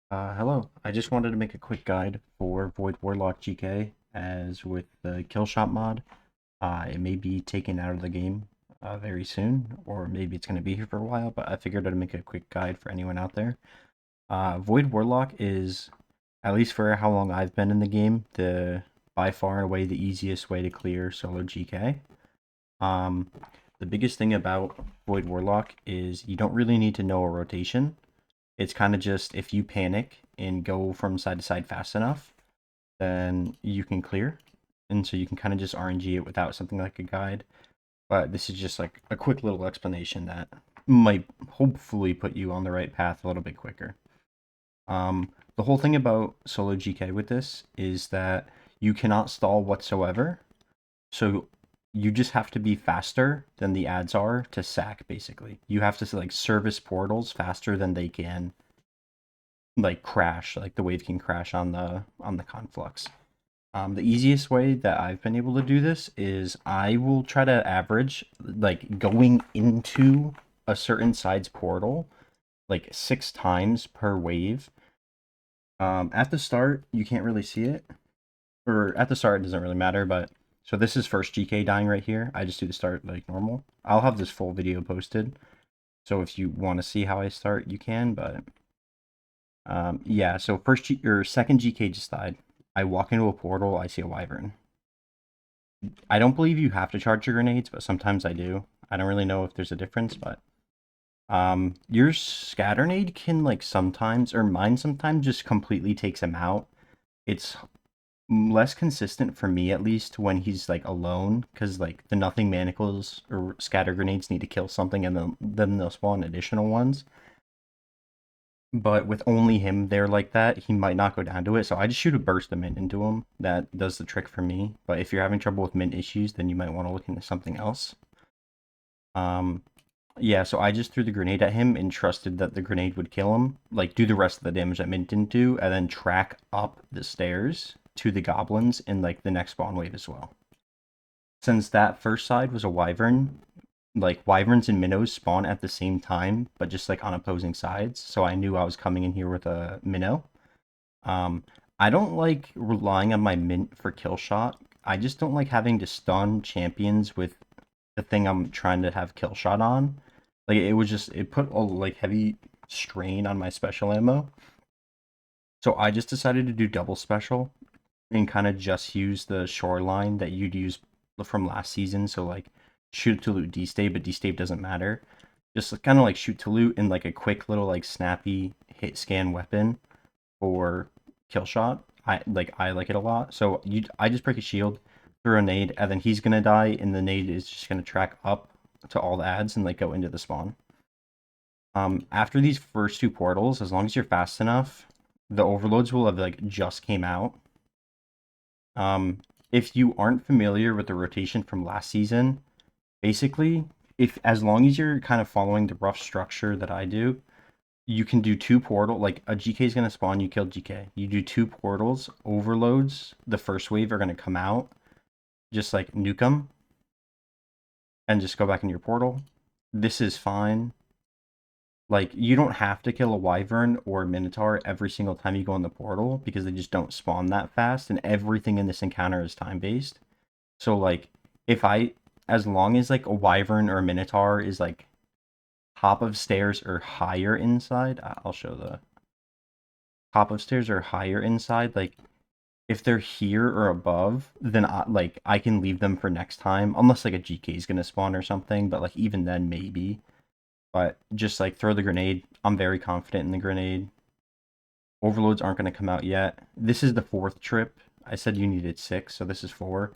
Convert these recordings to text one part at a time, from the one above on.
Hello. I just wanted to make a quick guide for Void Warlock GK, as with the Killshot mod, it may be taken out of the game very soon, or maybe it's going to be here for a while, but I figured I'd make a quick guide for anyone out there. Void Warlock is, at least for how long I've been in the game, the by far and away the easiest way to clear solo GK. Um, the biggest thing about Void Warlock is you don't really need to know a rotation. It's kind of just if you panic and go from side to side fast enough, then you can clear. And so you can kind of just RNG it without something like a guide. But this is just like a quick little explanation that might hopefully put you on the right path a little bit quicker. The whole thing about solo GK with this is that you cannot stall whatsoever. So you just have to be faster than the ads are to sack, basically. You have to like service portals faster than they can like crash, like the wave can crash on the conflux. The easiest way that I've been able to do this is I will try to average like going into a certain side's portal like 6 times per wave. At the start, you can't really see it, or at the start it doesn't really matter. But so this is first GK dying right here. I just do the start like normal. I'll have this full video posted, so if you want to see how I start, you can. But yeah, so second GK just died. I walk into a portal, I see a wyvern. I don't believe you have to charge your grenades, but sometimes I do. I don't really know if there's a difference, but your scatternade can like sometimes, or mine sometimes just completely takes him out. It's less consistent for me at least when he's like alone, because like the nothing manacles or scatter grenades need to kill something and then they'll spawn additional ones. But with only him there like that, he might not go down to it. So I just shoot a burst of mint into him. That does the trick for me. But if you're having trouble with mint issues, then you might want to look into something else. Um, yeah, so I just threw the grenade at him and trusted that the grenade would kill him. Like, do the rest of the damage that mint didn't do, and then track up the stairs to the goblins in, like, the next spawn wave as well. Since that first side was a wyvern, like wyverns and minnows spawn at the same time, but just like on opposing sides. So I knew I was coming in here with a minnow. Um, I don't like relying on my mint for kill shot. I just don't like having to stun champions with the thing I'm trying to have kill shot on. Like it put a like heavy strain on my special ammo. So I just decided to do double special and kind of just use the shoreline that you'd use from last season. So like shoot to loot D-stave, but D-stave doesn't matter. Just kind of like shoot to loot and like a quick little like snappy hit scan weapon for kill shot. I like it a lot. So I just break a shield, throw a nade, and then he's gonna die, and the nade is just gonna track up to all the ads and like go into the spawn. After these first two portals, as long as you're fast enough, the overloads will have like just came out. If you aren't familiar with the rotation from last season, basically, if as long as you're kind of following the rough structure that I do, you can do two portal, like a GK is gonna spawn, you kill GK. You do two portals, overloads, the first wave are gonna come out, just like nuke them, and just go back in your portal. This is fine. Like, you don't have to kill a wyvern or a minotaur every single time you go in the portal, because they just don't spawn that fast, and everything in this encounter is time-based. So, like, as long as, like, a wyvern or a minotaur is, like, top of stairs or higher inside, I'll show the top of stairs or higher inside, like, if they're here or above, then I can leave them for next time, unless, like, a GK is gonna spawn or something, but, like, even then, maybe. But just, like, throw the grenade. I'm very confident in the grenade. Overloads aren't going to come out yet. This is the fourth trip. I said you needed 6, so this is 4.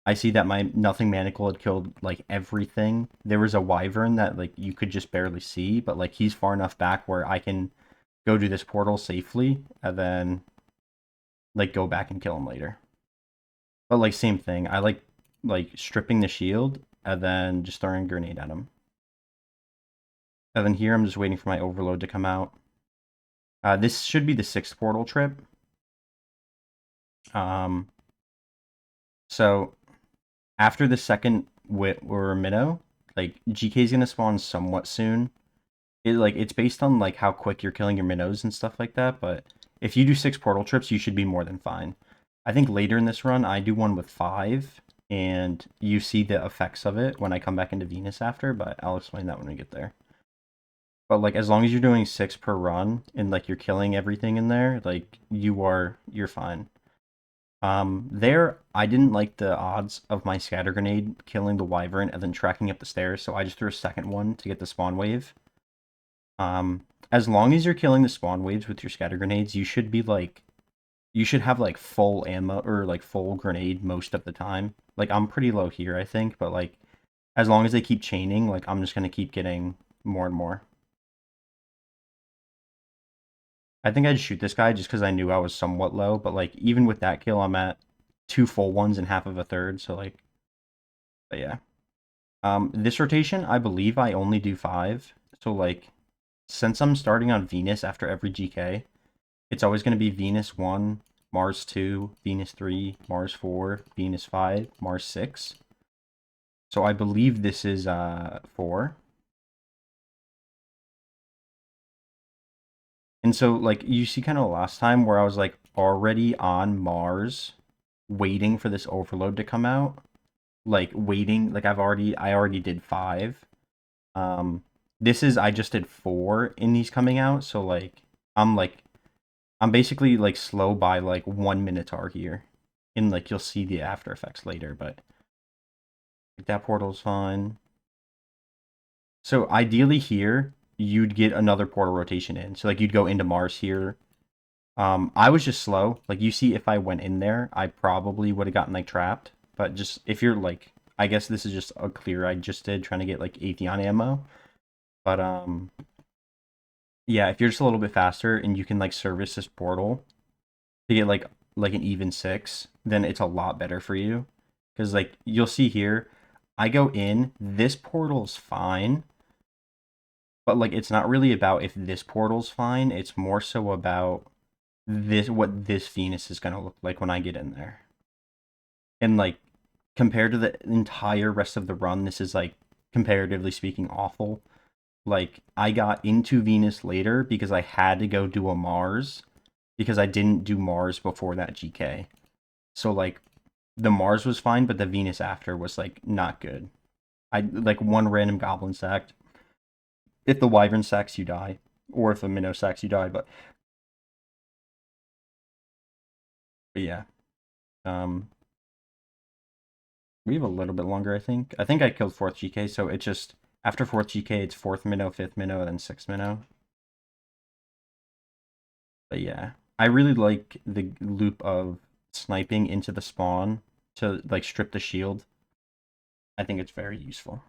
I see that my nothing manacle had killed like everything. There was a wyvern that like you could just barely see, but like he's far enough back where I can go to this portal safely and then like go back and kill him later. But like same thing. I like stripping the shield and then just throwing a grenade at him. And then here I'm just waiting for my overload to come out. This should be the 6th portal trip. Um, so after the second wit or minnow, like GK is gonna spawn somewhat soon. It's based on like how quick you're killing your minnows and stuff like that, but if you do 6 portal trips, you should be more than fine. I think later in this run, I do one with 5, and you see the effects of it when I come back into Venus after, but I'll explain that when we get there. But like as long as you're doing 6 per run and like you're killing everything in there, like you're fine. There I didn't like the odds of my scatter grenade killing the wyvern and then tracking up the stairs, so I just threw a second one to get the spawn wave. As long as you're killing the spawn waves with your scatter grenades, you should be like you should have like full ammo or like full grenade most of the time. Like I'm pretty low here, I think, but like as long as they keep chaining, like I'm just gonna keep getting more and more. I think I'd shoot this guy just because I knew I was somewhat low, but like even with that kill, I'm at 2 full ones and half of a third, so like, but yeah. This rotation, I believe I only do 5, so like, since I'm starting on Venus after every GK, it's always going to be Venus 1, Mars 2, Venus 3, Mars 4, Venus 5, Mars 6. So I believe this is 4. And so, like, you see kind of last time where I was, like, already on Mars, waiting for this overload to come out. Like, waiting, like, I already did 5. This is, I just did 4 in these coming out, so, like, I'm basically, like, slow by, like, 1 Minotaur here. And, like, you'll see the after effects later, but like, that portal's fine. So, ideally here, you'd get another portal rotation in. So, like, you'd go into Mars here. I was just slow. Like, you see, if I went in there, I probably would have gotten, like, trapped. But just, if you're, like, I guess this is just a clear I just did, trying to get, like, Atheon ammo. But, yeah, if you're just a little bit faster and you can, like, service this portal to get, like an even 6, then it's a lot better for you. Because, like, you'll see here, I go in, this portal's fine. But, like, it's not really about if this portal's fine. It's more so about what this Venus is gonna look like when I get in there. And like compared to the entire rest of the run, this is like comparatively speaking awful. Like I got into Venus later because I had to go do a Mars because I didn't do Mars before that GK. So like the Mars was fine, but the Venus after was like not good. I like one random goblin sacked. If the wyvern sacks, you die, or if a minnow sacks, you die. But yeah, um, we have a little bit longer, I think. I think I killed 4th GK, so it's just, after 4th GK, it's 4th minnow, 5th minnow, then 6th minnow. But yeah, I really like the loop of sniping into the spawn to, like, strip the shield. I think it's very useful.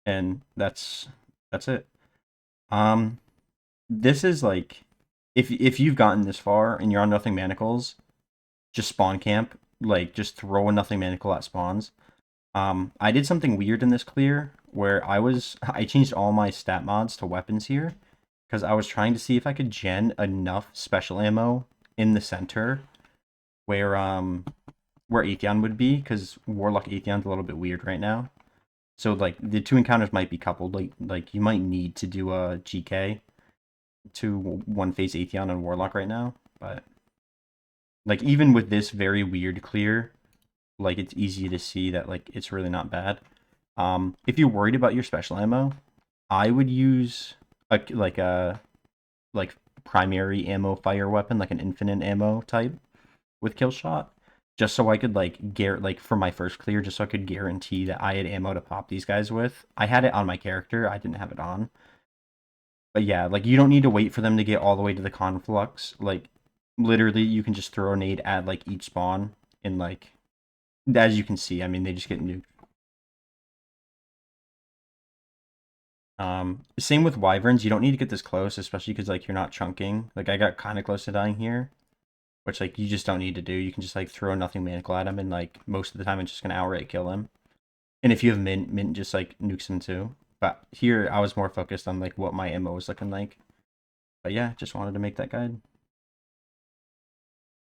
And that's it. This is, like, if you've gotten this far and you're on Nothing Manacles, just spawn camp. Like, just throw a Nothing Manacle at spawns. I did something weird in this clear where I changed all my stat mods to weapons here because I was trying to see if I could gen enough special ammo in the center where Atheon would be, because Warlock Atheon's a little bit weird right now. So like the two encounters might be coupled. Like you might need to do a GK to one phase Atheon and Warlock right now, but like even with this very weird clear, like it's easy to see that like it's really not bad. If you're worried about your special ammo, I would use a primary ammo fire weapon, like an infinite ammo type with kill shot, just so I could like for my first clear, just so I could guarantee that I had ammo to pop these guys with. I had it on my character, I didn't have it on. But yeah, like you don't need to wait for them to get all the way to the conflux. Like literally, you can just throw a nade at like each spawn, and like as you can see, I mean they just get nuked. Same with wyverns. You don't need to get this close, especially because like you're not chunking. Like I got kind of close to dying here, which like you just don't need to do. You can just like throw Nothing Manacle at him, and like most of the time it's just gonna outright kill him. And if you have mint just like nukes him too. But here I was more focused on like what my ammo was looking like. But yeah, just wanted to make that guide.